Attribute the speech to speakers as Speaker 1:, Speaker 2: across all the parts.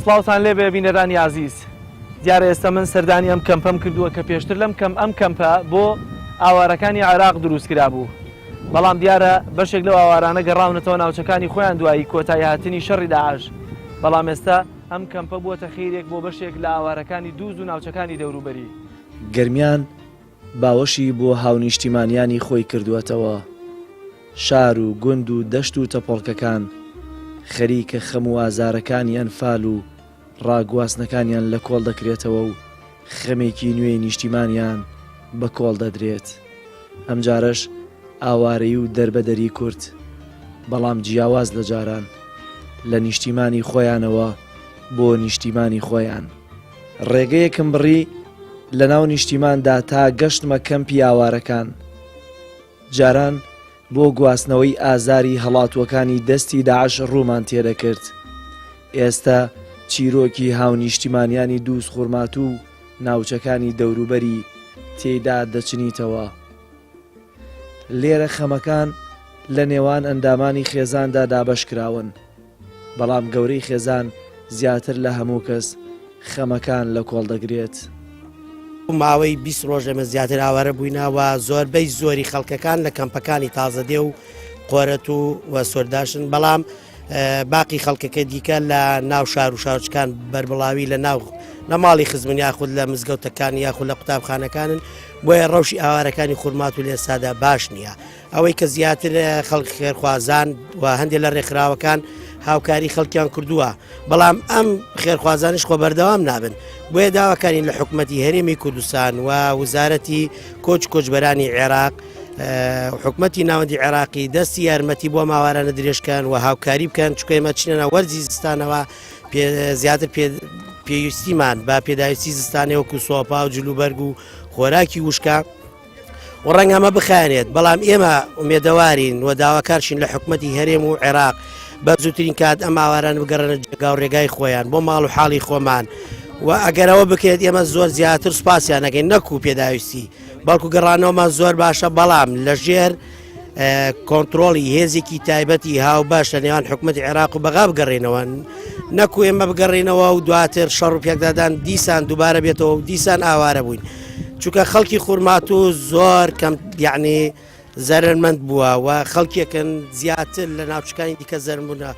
Speaker 1: سڵاوتان لێ بێ بینەرانی عزیز. دیارە ئێستا من سەردانی ئەم کەمپەم کردووە کە پێشتر لەم کەمپە بۆ ئاوارەکانی عێراق دروست کرا بوو. بەڵام دیارە بەشێک لەو ئاوارانە گەڕاونەتەوە ناوچەکانی خۆیان دوایی کۆتایی هاتنی شەڕی داعش. بەڵام ئێستا ئەم کەمپە بووەتە خێرێک بۆ بەشێک لە ئاوارەکانی دووز و ناوچەکانی دەوروبەری.
Speaker 2: گەرمیان باوەشی بۆ هاونیشتیمانیانی خۆی کردووەتەوە. شار و گوند و دەشت و تەپۆڵکەکان خەریکە خەم و ئازارەکانی ئەنفال و ڕاگواستنەکانیان لە کۆڵ دەکرێتەوە و خەمێکی نوێی نیشتیمانیان بە کۆڵ دەدرێت. ئەم جارەش ئاوارەی و دەربەدەری کورت، بەڵام جیاواز لە جاران لە نیشتیمانی خۆیانەوە بۆ نیشتیمانی خۆیان. ڕێگەیەکم بڕی لە ناو نیشتیماندا تا گەشتمە کەمپی ئاوارەکان. جاران بۆ گواستنەوەی ئازاری هەڵاتوەکانی دەستی داعش ڕوومان تێدەکرد. ئێستا چیرۆکی هاونیشتیمانیانی دووس خوڕمات و ناوچەکانی دەوروبەری تێیدا دەچنیتەوە. لێرە خەمەکان لە نێوان ئەندامانی خێزاندا دابەشکراون، بەڵام گەورەی خێزان زیاتر لە هەموو کەس خەمەکان لە کۆڵ دەگرێت.
Speaker 3: ماوەی 20 ڕۆژ ئێمە زیاتر ئاوارە بووینەوە. زۆربەی زۆری خەڵکەکان لە کەمپەکانی تازەدێ و قۆرەت و سۆرداشن، بەڵام باقی خەڵکەکە دیکە لە ناو شار و شارچکان بەربڵاوی لە ماڵی خزمن یاخود لە مزگەوتەکان یاخود لە قوتابخانەکانن، بۆیە ڕەوشی ئاوارەکانی خوڕمات و لێسادا باش نییە. ئەوەی کە زیاتر خەڵک خێرخوازان و هەندێک لە ڕێکخراوەکان هاوکاری خەڵکیان کردووە، بەڵام ئەم خێرخوازانش خۆ بەردەوام نابن. بۆیە داواکارین لە حکوومەتی هەرێمی کوردستان و وزارەتی کۆچبەرانی عێراق حکوومەتی ناوەندی عێراقی دەستی یارمەتی بۆ ماوارانە درێژکان و هاوکاری بکەن، چکە ئێمە چینەنە وەرزی زستانەوە زیاتر پێویستیمان با پێداویستی زستانی وەکو سۆپا و جلوبەرگ و خۆراکی وشکە و ڕەنگ ئەمە بخانێت. بەڵام ئێمە ئومێدەوارین و داواکارشین لە حکوومەتی هەرێم و عێراق بە زووترین کات ئەم ئاواران بگەڕێنە جێگا و ڕێگای خۆیان بۆ ماڵ و حاڵی خۆمان، و ئەگەرەوە بکرێت ئێمە زۆر زیاتر سوپاسیان نەکەین نەکو پێداویستی، بەڵکو گەڕانەوەمان زۆر باشە، بەڵام لەژێر کۆنتترۆڵی هێزێکی تایبەتی هاو باش لە نێوان حکوومەتی عێراق و بەغا بگەڕێنەوە، نەکو ئێمە بگەڕێنەوە و دواتر شەڕ و پێکدادان دیسان دووبارە بێتەوە و دیسان ئاوارە بووین. چونکە خەڵکی خوڕمات و زۆر کەم یعنی زەرمەند بووە و خەڵکێکن زیاتر لە ناوچەکانی دیکە زەرمبوونە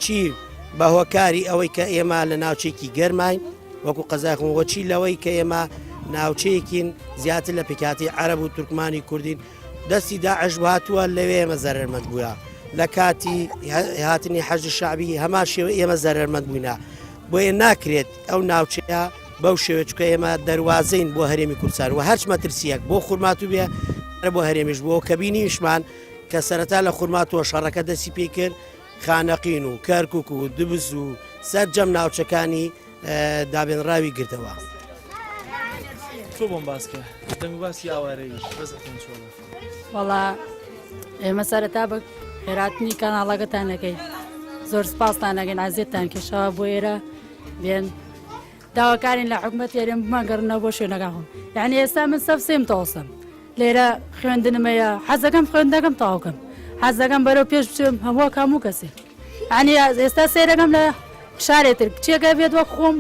Speaker 3: چی بەهۆکاری ئەوەی کە ئێمە لە ناوچێکی گەرماین وەکو قەزاخمەوە چی لەوەی کە ئێمە ناوچەیەکین زیاتر لە پێکاتی عەرەب و تورکمانی کوردین دەستی داعش هاتووە لەوێ ئێمە زەرمەند بووە. لە کاتی هاتنی حەج شعبی هەمان شێوە ئێمە زەرمەند بووینە، بۆیە ناکرێت ئەو ناوچەیە بەو شێوە چکە ئێمە دەواازەین بۆ هەرێمی کوردستان و هەرچ مەترسیەک بۆ خوڕمات و بێ بۆ هەرێمیش بۆ کە بینیشمان کە سەرەتا لە خوڕماتەوە شەڕەکە دەستی پێ کرد، خانەقین و کەرکک و دبز و سەرجەم ناوچەکانی دابێنراوی گرتەوە.
Speaker 1: بۆم باسکە دەنگ باسی ئاوارەی بەزتون چۆڵە.
Speaker 4: وەڵا ئێمە سەرەتا بە خێراتنی کاناڵەکەتان نەکەین، زۆر سپاستان نەگەین، عەزیەتتان کێشەوە بۆ ئێرە بێن داواکارین لە حکوومەتی هەرێم بمانگەڕنەوە بۆ شوێنەکەم. یعنی ئێستا من سەفسێم تەوەسم لێرە خوێندنمەیە، حەزەکەم خوێندەکەم تاوکەم، حەزەکەم بەرەو پێش بچم هەموو هەموو کەسێ. یعنی ئێستا سێرەکەم لە شارێتر کچێکە بێت وەک خۆم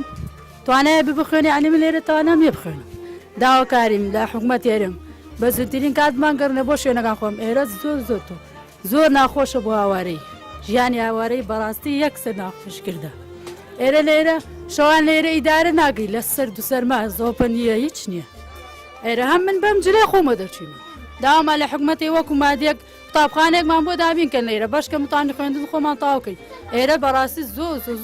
Speaker 4: توانایە بخوێنێ، یعنی من لێرە توانام لێ بخوێنم. داواکاریم لە حکوومەتی هەرێم بە زووترین کاتمان گەڕنە بۆ شوێنەکان خۆم. ئێرە زۆر ناخۆشە بۆ هاوارەی، ژیانی هاوارەی بەڕاستی یەکسەر ناخۆش کردە. ئێرە لێرە شەوان لێرە ئیدارە ناگری لە سەر دو سەرما زۆپە نییە، هیچ نییە. ئێرە هەم من بەم جلای خۆمە دەچینە داواما لە حکوومەتی وەکو مادێک قوتابخانێکمان بۆ دابینکەن لێرە بەشکە متوانی خوێندن خۆمان تاوکەین. ئێرە بەڕاستی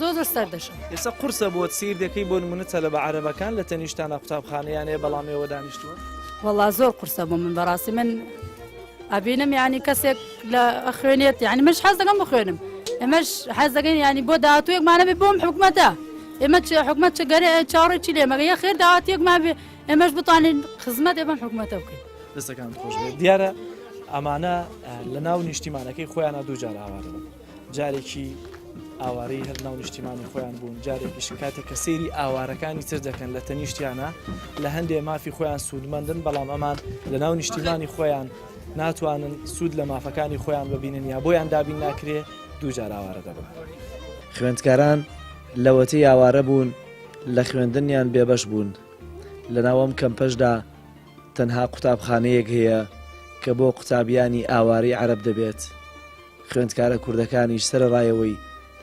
Speaker 4: زۆر سەر دەشە.
Speaker 1: ئێستا قورسە بۆت سیر دەکەی بۆ نمونەتە لە بە عەرەبەکان لە تەنیشتانە قوتابخانەیانەیە بەڵام ئێوە دانیشتووە؟
Speaker 4: وەڵا زۆر قورسە بۆ من بەڕاستی من ئەبینم یعنی کەسێک لە خوێنێت، یعنی منش حەز دەکەم بخوێنم، ئێمەش حەز دەکەین یعنی بۆ داهاتوویەکمانە بێ بۆم حکوومەتە، ئێمە حکوومەت چگەرە چاوەڕێکی لێ مەگە یە خێر داهاتویەکمان بێ ئێمەش بتوانین خزمەت ئێمە حکوومەتە بکەین.
Speaker 1: دەستەکان خۆش بێت. دیارە ئەمانە لە ناو نیشتیمانەکەی خۆیانە دوو جار ئاوارە بوون، جارێکی ئاوارەی هەر ناو نیشتیمانی خۆیان بوون، جارێکیش کاتێک کە سەیری ئاوارەکانی تر دەکەن لە تەنیشتیانە لە هەندێک مافی خۆیان سوودمەندن، بەڵام ئەمان لە ناو نیشتیمانی خۆیان ناتوانن سوود لە مافەکانی خۆیان ببینن یا بۆیان دابین ناکرێ دوو جار ئاوارە دەبن.
Speaker 2: خوێندکاران لەوەتەی ئاوارە بوون لە خوێندنیان بێبەش بوون. لەناوەم کەمپەشدا تەنها قوتابخانەیەک هەیە کە بۆ قوتابیانی ئاوارەی عەرەب دەبێت. خوێندکارە کوردەکانیش سەرڕایەوەی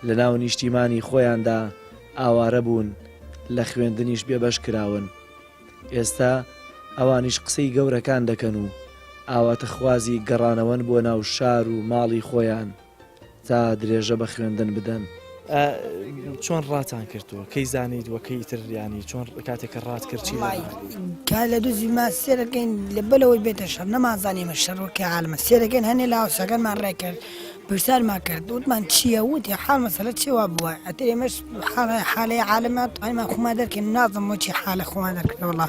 Speaker 2: لە ناو نیشتیمانی خۆیاندا ئاوارە بوون لە خوێندنیش بێبەش کراون. ئێستا ئەوانیش قسەی گەورەکان دەکەن و ئاواتەخوازی گەڕانەوەن بۆ ناو شار و ماڵی خۆیان تا درێژە بە خوێندن بدەن.
Speaker 1: چۆن ڕاتان کردووە کەی زانیت وەکەی تریانی چۆن کاتێکە ڕات کرد چی
Speaker 5: کا لە دوزی ما سێرەکەین لە بەلەوەی بێتە شەر نەمازانیمە شەڕۆکە عالمە سێرەکەین هەنێ لا سەگەنمان ڕێ کرد پرسیارمان کرد وتمان چییە وتی حال مەسەلە چێوا بووە ئەتر ئێمەش حالەی عالمات ئەمان خۆمان دەرکەین نازم بۆچی حالە خۆمان دەرکرد وەڵڵا.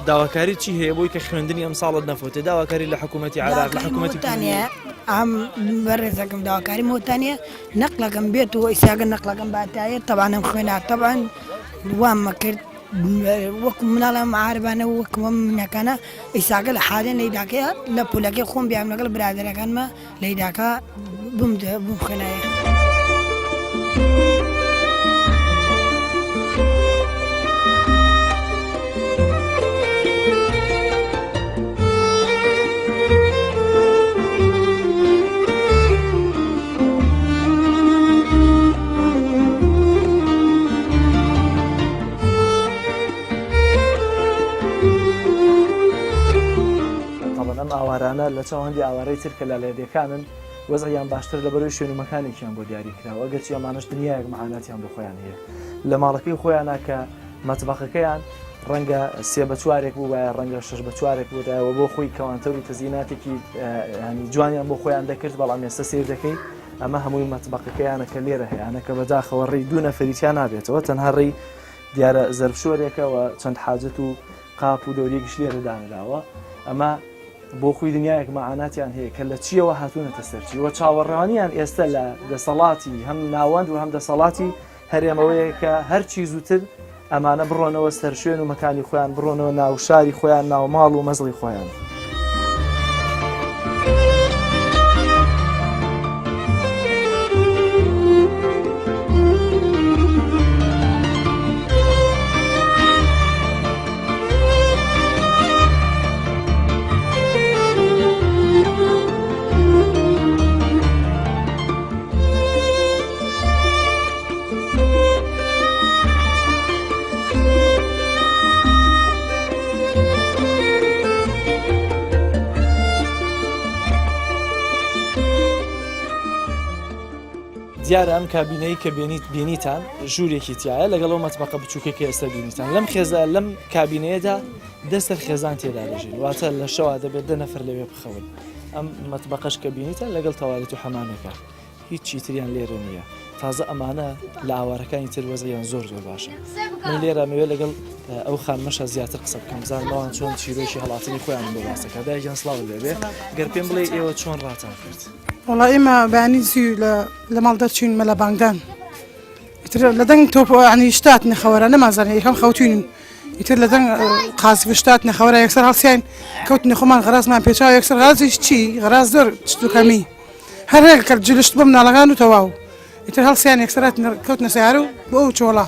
Speaker 1: داواکاری چی هەیە بۆی کە خوێندنی ئەم ساڵت نەفوتێ داواکاری لە حکوومەتی عێراق لە حکوومەتی
Speaker 5: ئەم بەڕێزەکەم داواکاری مۆتانە نەقلەکەم بێت و ئیساگە نەقلەکەم باتایە تەبانم خوێنا تەبان واممە کرد وەکو مناڵم عاربانە وەکوم منەکانە ئیساگە لە حالێن لەیداکەیە لە پولەکەی خۆم بیام لەگەڵ برادەرەکانمە لەیداکە بم خوێنایە.
Speaker 1: ئاوارانە لە چاوەندی ئاوارەی ترکە لە لێدەکانن وەزعیان باشتر لە بەرەوەی شوێنمەکانێکیان بۆ دیاری کراوە ئەگەرچی ئەمانش دنیایەک مەعاناتیان بۆ خۆیان هەیە لە ماڵەکەی خۆیانە کە مەتبەخەکەیان ڕەنگە 3 بە 4 بوو وایە ڕەنگە 6 بە 4 بوودایەوە بۆ خۆی کەوانتەر و تەزییناتێکی جوانیان بۆ خۆیان دەکرد بەڵام ئێستا سیر دەکەی ئەمە هەمووی مەتبەقەکەیانە کە لێرە هەیەانە کە بەداخەوە ڕێی دوو نەفەریتیان نابێتەوە تەنها ڕێی دیارە زەرفشۆرێکەوە چەند حاجەت و قاپ و دەوریەکیش لێرە دانراوە ئەمە بۆ خۆی دنیایەک مەعاناتیان هەیە کە لە چیەوە هاتوونەتە سەرچی وە چاوەڕوانیان ئێستا لە دەسەڵاتی هەم ناوەند و هەم دەسەڵاتی هەرێمەوەیە کە هەرچی زووتر ئەمانە بڕۆنەوە سەر شوێن و مەکانی خۆیان بڕۆنەوە ناو شاری خۆیان ناو ماڵ و مەزڵی خۆیان. دیارە ئەم کابینەی کە بینیتان ژوورێکی تایە لەگەڵ ئەو مەتبەقە بچووکێکی ئێستا بینیتان لەم خێزە لەم کابینەیەدا دەستەر خێزان تێدا دەژین واتە لە شەوا دەبێت 2 نەفەر لەوێ بخەون ئەم مەتبەقەش کە بینیتان لەگەڵ تەواڵێت و حەمامێکە هیچ چیتریان لێرە نییە تازە ئەمانە لە ئاوارەکانی تر وەزەیان زۆر باشە من لێرە مەوێ لەگەڵ ئەو خانمەشە زیاتر قسە بکەم زانماوان چۆن چیرۆشی هەڵاتنی خۆیان بۆ باسەکە دایان سڵاو لێبێ گەر پێم بڵێ ئێوە چۆن ڕاتان کرد.
Speaker 6: والله ئێمە بەیانیزی لە ماڵ دەرچوین مە لە بانگدان ئیتر لە دەنگ تۆپ ینی شتات نەخەوەرە نەمازانێ یەکەم خەوتوینن ئیتر لە دەنگ قازف شتات نەخەوەرە یەکسەر هەڵسیان کەوتنی خۆمان غەرازمان پێچاو یەکسەر غازیش چی غەراز زۆر شتوکەمی هەرێک کە جلشت بۆ مناڵەکان و تەواو ئیتر هەڵسیان یەکسەرات کەوتنە سیارە و بۆ ئەو چۆڵە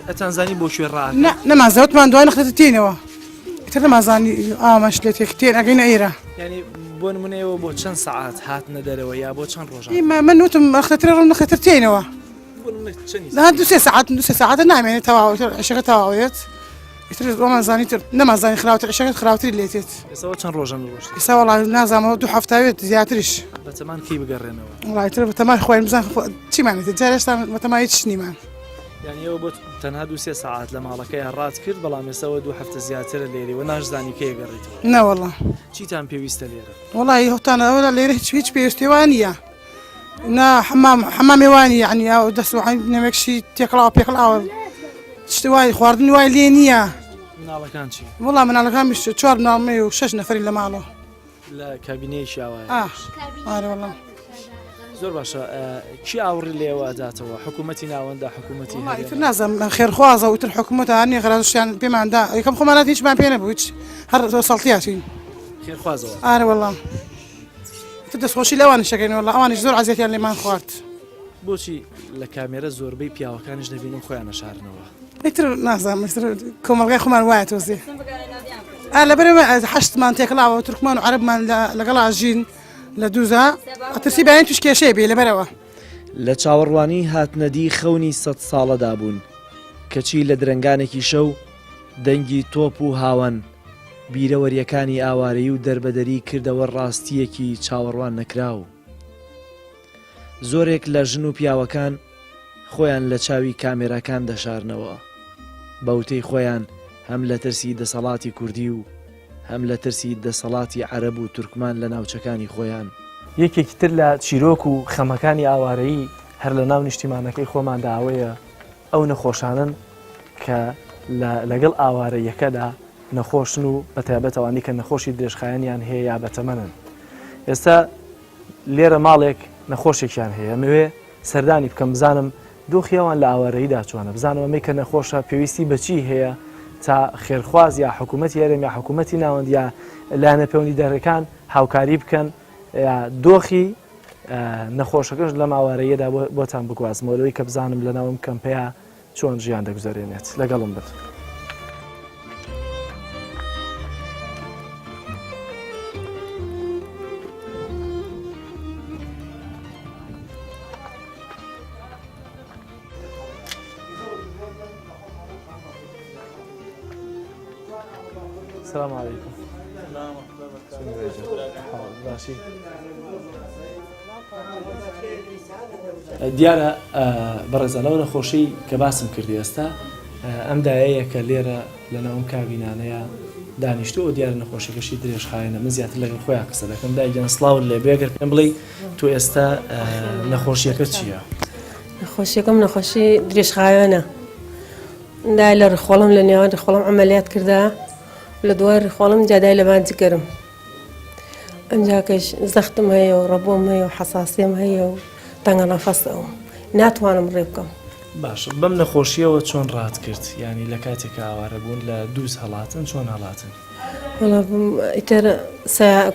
Speaker 1: ئەتانزانی بۆ شوێ ڕات
Speaker 6: نەمازەوتمان دوای نەخێتە تێنەوە ئیتر نەمازانی ئامەش لێتێک تێن ئەگەینە ئێرە
Speaker 1: ینی بۆ نمونەوە بۆ چەند سەعات هاتنە دەرەوە یا بۆ چەند ڕۆژان
Speaker 6: من وتم ئەختەتر ڕم نەخێتر تێنەوە 2 ساعات نامێنێت تەواو عشەکە تەواوێت ئیتر وەمانزانی تر نەمازانی خراوتر عشەکەت خراوتری لێتێت
Speaker 1: ئێستا چەند ڕۆژان ڕۆژ
Speaker 6: ئێستا وەڵام نازانەوە 2 هەفتاوێت زیاتریش
Speaker 1: بەتەمان کی بگەڕێنەوە
Speaker 6: وڵایتر بەتەمان خۆیان بزان چیمانێت جارێشتا بەتەمای هیچ نیمان
Speaker 1: یانیەوە بۆ تەنها 2 ساعات لە ماڵەکەیان ڕات کرد بەڵام ئێسەوە 2 هەفتە زیاترە لێرە و ناشزانی کێ گەڕێتەوە
Speaker 6: نەوەڵڵا
Speaker 1: چیتان پێویستە لێرە
Speaker 6: وڵی هەوتانەوە لێرە هیچ پێویستێوان نیە نا حەمامێوانی عنی ئەو دەستوانی نەمێکشی تێکڵاو پێکڵاوە شتوای خواردن وای لێ نییە
Speaker 1: مناڵەکان چی
Speaker 6: وڵام مناڵەکان 4 ناڵمێ و 6 نەفەری لە ماڵەوە
Speaker 1: لە کابینەی شاوایە
Speaker 6: ئارەوەڵام
Speaker 1: زۆر باشە کی ئاوڕی لێوە داتەوە حکوومەتی ناوەندا حکوومەتی
Speaker 6: هەر نازم خێرخوازە وتر حکوومەت هەنی غەرازشیان پێماندا یەکەم خۆمانات هیچمان پێ نەبوو هیچ هەر سەڵتیاتین
Speaker 1: خێرخوازەوە
Speaker 6: ئارەوەڵام دەستخۆشی لەوان شەکەین وڵ ئەوانش زۆر عزیەتیان لێمان خوارد
Speaker 2: بۆچی لە کامێرە زۆربەی پیاوەکانیش دەبینم خۆیان نەشارنەوە؟
Speaker 6: ئیتر نازانم کۆمەڵگای خۆمان وایە تۆزێ لەبەرەوە 8مان تێکڵاوە تورکمان و عەرەبمان لەگەڵا ژین لە دووزا ئەترسی بەیان توش کێشەیە بێ لەبەرەوە
Speaker 2: لە چاوەڕوانی هاتنەدی خەونی 100 ساڵەدا بوون کەچی لە درنگانێکی شەو دەنگی تۆپ و هاوان بیرەوەریەکانی ئاوارەی و دەربەدەری کردەوە ڕاستیەکی چاوەڕوان نەکراو. زۆرێک لە ژن و پیاوەکان خۆیان لە چاوی کامێراکان دەشارنەوە بەوتەی خۆیان هەم لە ترسی دەسەڵاتی کوردی و هەم لە ترسی دەسەڵاتی عەرەب و تورکمان لە ناوچەکانی خۆیان.
Speaker 1: یەکێکی تر لە چیرۆک و خەمەکانی ئاوارەیی هەر لە ناو نیشتیمانەکەی خۆماندا ئەوەیە ئەو نەخۆشانن کە لەگەڵ ئاوارەیەکەدا نەخۆشن و بەتایبەتەوانی کە نەخۆشی درێژخایەنیان هەیە یا بەتەمەنن. ئێستا لێرە ماڵێک نەخۆشێکیان هەیە موێ سەردانی بکەم بزانم دۆخیەوان لە ئاوارەیدا چۆنە بزانم ئەمەی کە نەخۆشە پێویستی بەچی هەیە تا خێرخواز یا حکوومەتی هەرێم یا حکوومەتی ناوەند یا لایەنە پەیوەندیدارەکان هاوکاری بکەن دۆخی نەخۆشەکەش لەم ئاوارەیەدا بۆتان بگوازمەوەی کە بزانم لە ناوم کەمپەیە چۆن ژیان دەگوزارێنێت لەگەڵم بێت. السلام عليكم. دیارە بەڕێزانەوە نەخۆشی کە باسم کردی ئێستا ئەم دایەیە کە لێرە لەناوم کابینانەیە دانیشتووە دیارە نەخۆشیەکەشی درێژخایەنە من زیاتر لەگەڵ خۆیان قسە دەکەم دایگەن سڵاون لێ بێگەر پێم بڵێ تۆ ئێستا نەخۆشیەکە چییە؟
Speaker 7: نەخۆشیەکەم نەخۆشی درێژخایەنە دای لە ڕخۆڵم لە نێوان ڕخۆڵم ئەمەلیات کردا لە دوای ڕخۆڵم جادای لە مانجگەرم ئەمجاکەش زەختم هەیە و ڕەبۆم هەیە و حەساسیم هەیە و تەنگە نەفەسەوە ناتوانم ڕێ بکەم.
Speaker 1: باشە بەم نەخۆشیەوە چۆن ڕات کرد ینی لە کاتێکە ئاوارە بوون لە دووز هەڵاتن چۆن هەڵاتن؟
Speaker 7: ئیتر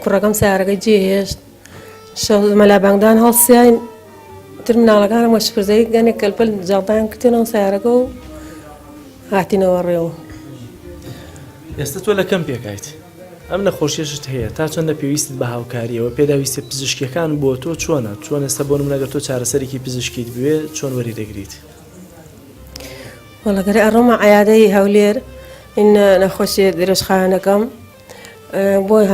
Speaker 7: کوڕەکەم سیارەکەی جێهێشت مەلابانگدان هەڵسیان تر مناڵەکانم وەشپرزەی گەنێک کەلپەل جاڵدایان کردێنەوە سیارەکە و هاتینەوە ڕێوە.
Speaker 1: ئێستا تۆ لە کەم پێکایت ئەم نەخۆشیەشت هەیە تا چۆندە پێویستت بە هاوکاریەوە پێداویستە پزیشکیەکان بۆ تۆ چۆنە چۆن ئێستا بۆ نمونەگەر تۆ چارەسەرێکی پزیشکیت بوێ چۆن وەری دەگریت؟
Speaker 7: وەڵەگەری ئەڕۆمە عیادەی هەولێر ئین نەخۆشی درێژخایەنەکەم بۆی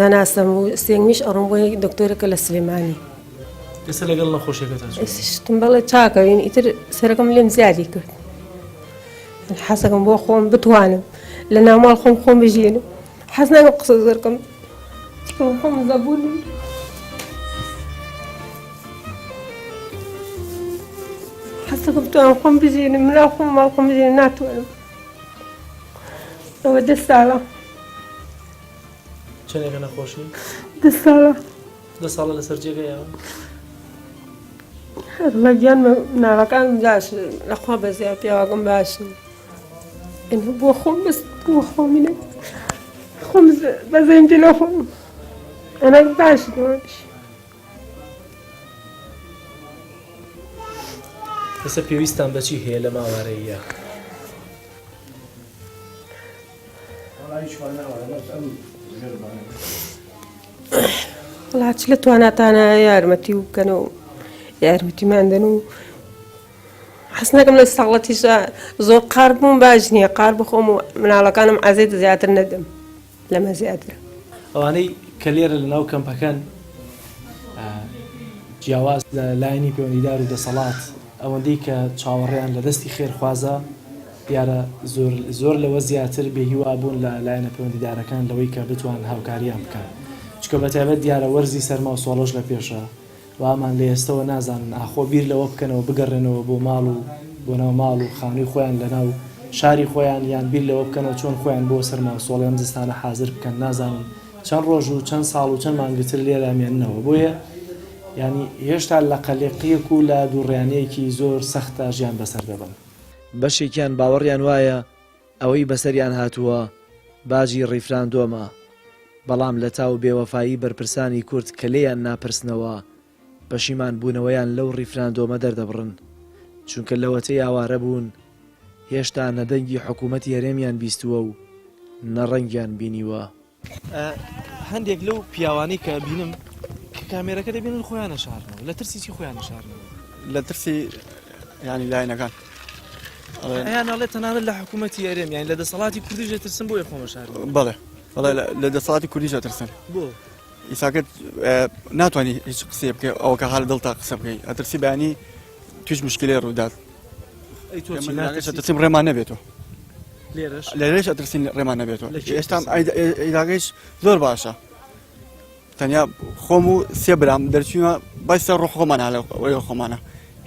Speaker 7: هەناسەم و سێنگمیش ئەڕۆم بۆی دکتۆرێکە لە سلێمانی.
Speaker 1: ئێستا لەگەڵ نەخۆشیەکەتان
Speaker 7: شتم بەڵێ چاکەوین ئیتر سەرەکەم لێم زیادی کرد حەسەکەم بۆ خۆم بتوانم لە ناوماڵ خۆم بژێنم حەز ناکەم قسە زۆرکەم خۆم زەبوونم حەسەکەم بتوانم خۆم بژێنم مناو خۆم ماڵ خۆم بژێنم ناتوانم ئەوە 10 ساڵە.
Speaker 1: چەندێکە نەخۆشی؟
Speaker 7: 10 ساڵە.
Speaker 1: 10 ساڵە لەسەر جێگەیەوە؟
Speaker 7: لە گیان مناڵەکان باشن لەخوا بەزیاد پیاوەکەم باشن بۆ خۆم بەست بۆ خۆمینە خۆم بەزەیم تێلەفۆن ئەنەک باشنەوەش.
Speaker 1: ئێستا پێویستان بەچی هەیە لە ماوارەیە؟
Speaker 7: وڵات لە تواناتانە یارمەتی و بکەن و یارمەتیماندن و حەز ناکەم لە ساڵەتیش زۆر قار بووم باش نییە قار بخۆم و مناڵەکانم عەزێت زیاتر نەدەم لەمە زیاترە.
Speaker 1: ئەوانەی کە لێرە لە ناو کەمپەکان جیاواز لە لایەنی پەیوەندیدار و دەسەڵات ئەوەندەی کە چاوەڕێیان لە دەستی خێرخوازە دیارە زۆر لەوە زیاتر بێهیوا بوون لە لایەنە پەیوەندیدارەکان لەوەی کە بتوان هاوکاریان بکەن چکە بەتایبەت دیارە وەرزی سەرما و سۆڵۆژ لە پێشە وامان لە ئێستەوە نازانن ئاخۆ بیر لەوە بکەنەوە بگەڕێنەوە بۆ ماڵ و بۆ ناو ماڵ و خانووی خۆیان لە ناو شاری خۆیان یان بیر لەوە بکەنەوە چۆن خۆیان بۆ سەرما و سۆڵی ئەم زستانە حازر بکەن نازانن چەند ڕۆژ و چەند ساڵ و چەند مانگتر لێرامێننەوە بۆیە ینی هێشتا لە قەلێقیەک و لە دووڕێنەیەکی زۆر سەختە ژیان بەسەر دەبن.
Speaker 2: بەشێکیان باوەڕیان وایە ئەوەی بەسەریان هاتووە باجی ڕیفراندۆمە بەڵام لە تاو بێوەفایی بەرپرسانی کورد کە لێیان ناپرسنەوە پەشیمان بوونەوەیان لەو ڕیفراندۆمە دەردەبڕن چونکە لەوەتەی ئاوارە بوون هێشتا نەدەنگی حکوومەتی هەرێمیان بیستووە و نەڕەنگیان بینیوە.
Speaker 1: هەندێک لەو پیاوانی کە بینم کە کامێرەکە دەبینن خۆیان نەشارنەوە لە ترسی چی خۆیان نشارنەوە
Speaker 8: لە ترسی ینی لایەنەکان
Speaker 1: ئەیانڵێت تەنانەت لە حکوومەتی هەرێم یان لە دەسەڵاتی کوردیش دەترسن بۆیە خۆمە شارنەوە.
Speaker 8: بەڵێ لە دەسەڵاتی کوردیش دەترسن
Speaker 1: بۆ
Speaker 8: ئیساکەت ناتوانانی هیچ قسێ بکە ئەوە کە هەر دڵتا قسە بکەیت ئەترسی بەیانی توش مشکلێ ڕوودات ئەترسیم ڕێمان نەبێتەوە لێرەش ئەترسین ڕێمان نەبێتەوە ئێستا ئیداگەیش زۆر باشە تەنیا خۆم و سێ برام دەرچوومە بەسە ڕۆح خۆمانە لە خۆمانە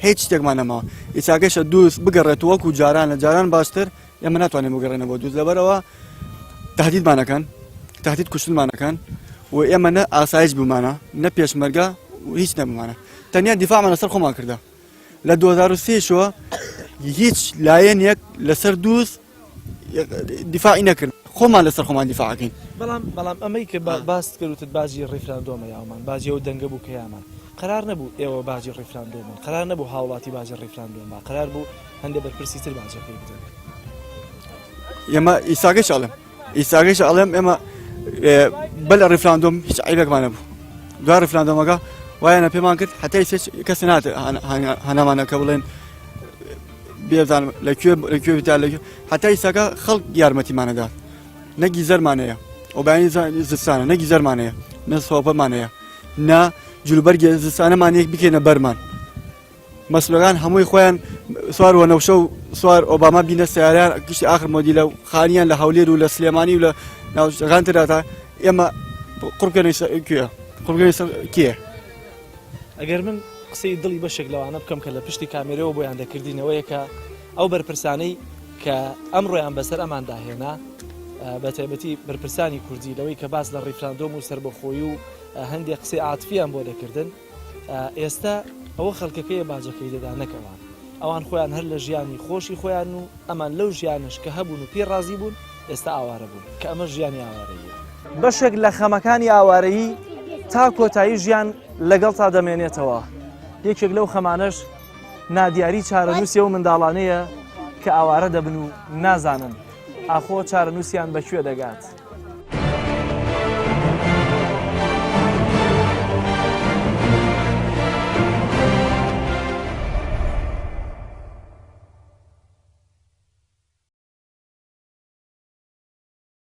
Speaker 8: هیچ شتێکمان نەماوە ئیساگەشە دووس بگەڕێت وەکو جاران لە جاران باشتر ئێمە ناتوانین بگەڕێنە بۆ دووس لەبەرەوە تهدیدمانەکەن تهدید کوشتنمانەکەن و ئێمە نە ئاسایش بمانە نە پێشمەرگە و هیچ نەبمانە تەنیا دیفاعمان لەسەر خۆمان کردە لە 2023 هیچ لایەنێک لەسەر دووس دیفاعی نەکرد خۆمان لەسەر خۆمان دیفاعەکەین.
Speaker 1: بەڵام ئەمەی کە باست کردوتت باجی ڕیفراندۆمە یامان باجی ئەو دەنگە بوو کە یامان قرار نەبوو ئێوە باجی ڕیفراندۆمە قرار نەبوو هاوڵاتی باجی ڕیفراندۆمە قرار بوو هەندێک بەرپرسی تر باجەکەی بدەن.
Speaker 8: ئێمە ئیساگەش ئەڵێم ئێمە بەل ڕیفراندۆم هیچ عیبێکمان نەبوو دوای ڕیفراندۆمەکە وایەنە پێمان کرد حتى کەس ناتێ هەنامانەکە بڵێن بێزانم لەکوێ بتا لەکوێ حتى ئیساکە خەڵک یارمەتیمانەدات نەگی زەرمانەیە ئەو بەیانی زستانە نەگی زەرمانەیە نە سۆپەمانەیە نا جلوبەرگی زستانەمانەیەک بکەینە بەرمان مەسئولەکان هەمووی خۆیان سوار و نەوشە و سوار ئۆباما بینە سیارەیان گشتی ئاخر مۆدیلە و خانیان لە هەولێر و لە سلێمانی و لە ناوچەکان تردا ئێمە قوڕبکەنەوەی کێ
Speaker 1: ئەگەر من قسەی دڵی بەشێک لەوانە بکەم کە لە پشتی کامێرەوە بۆیان دەکردینەوەیە کە ئەو بەرپرسانەی کە ئەمڕۆیان بەسەر ئەمان داهێنا بە تایبەتی بەرپرسانی کوردی لەوەی کە باس لە ڕیفراندۆم و سربەخۆیی و هەندێک قسەی عاتفیان بۆ دەکردن ئێستا ئەوە خەڵکەکەی باجەکەی دەدا نەکەوان ئەوان خۆیان هەر لە ژیانی خۆشی خۆیان و ئەمان لەو ژیانش کە هەبوون و پێ ڕازی بوون ئێستا ئاوارە بوون کە ئەمە ژیانی ئاوارەیە بەشێک لە خەمەکانی ئاوارەیی تا کۆتایی ژیان لەگەڵ تا دەمێنێتەوە یەکێک لەو خەمانەش نادیاری چارەنووسیە و منداڵانەیە کە ئاوارە دەبن و نازانن ئاخۆ چارەنووسیان بەکوێ دەگات